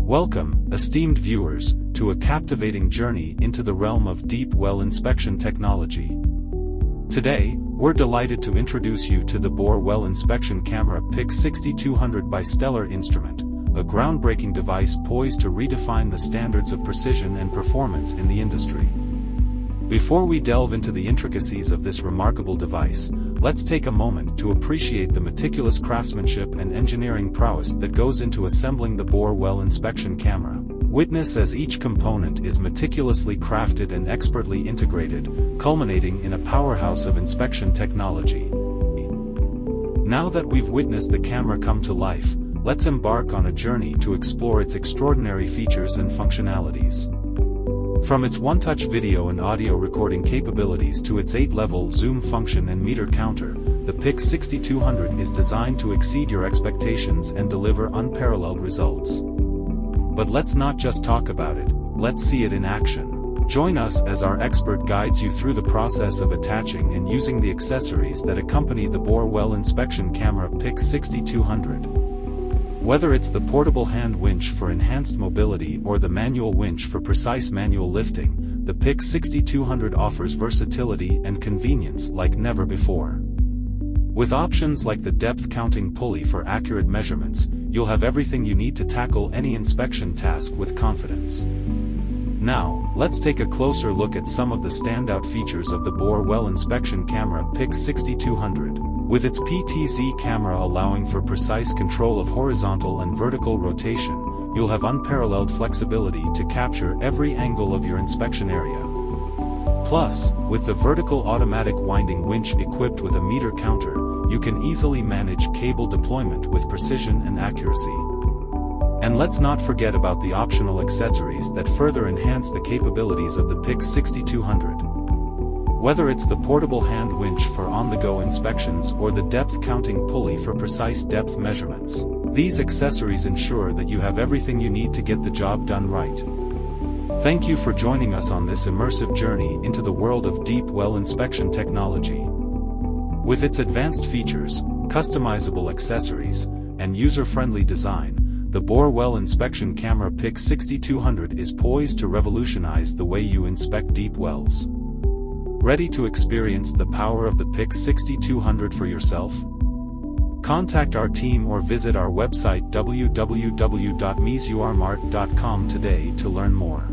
Welcome, esteemed viewers, to a captivating journey into the realm of deep well inspection technology. Today, we're delighted to introduce you to the Bore Well Inspection Camera PICS6200 by Stellar Instrument, a groundbreaking device poised to redefine the standards of precision and performance in the industry. Before we delve into the intricacies of this remarkable device, let's take a moment to appreciate the meticulous craftsmanship and engineering prowess that goes into assembling the Bore Well inspection camera. Witness as each component is meticulously crafted and expertly integrated, culminating in a powerhouse of inspection technology. Now that we've witnessed the camera come to life, let's embark on a journey to explore its extraordinary features and functionalities. From its one-touch video and audio recording capabilities to its 8-level zoom function and meter counter, the PICS6200 is designed to exceed your expectations and deliver unparalleled results. But let's not just talk about it, let's see it in action. Join us as our expert guides you through the process of attaching and using the accessories that accompany the Bore Well inspection camera PICS6200. Whether it's the portable hand winch for enhanced mobility or the manual winch for precise manual lifting, the PICS6200 offers versatility and convenience like never before. With options like the depth-counting pulley for accurate measurements, you'll have everything you need to tackle any inspection task with confidence. Now, let's take a closer look at some of the standout features of the Bore Well inspection camera PICS6200. With its PTZ camera allowing for precise control of horizontal and vertical rotation, you'll have unparalleled flexibility to capture every angle of your inspection area. Plus, with the vertical automatic winding winch equipped with a meter counter, you can easily manage cable deployment with precision and accuracy. And let's not forget about the optional accessories that further enhance the capabilities of the PICS6200. Whether it's the portable hand winch for on-the-go inspections or the depth-counting pulley for precise depth measurements, these accessories ensure that you have everything you need to get the job done right. Thank you for joining us on this immersive journey into the world of deep well inspection technology. With its advanced features, customizable accessories, and user-friendly design, the Bore Well inspection camera PICS6200 is poised to revolutionize the way you inspect deep wells. Ready to experience the power of the PICS6200 for yourself? Contact our team or visit our website www.measure-mart.com today to learn more.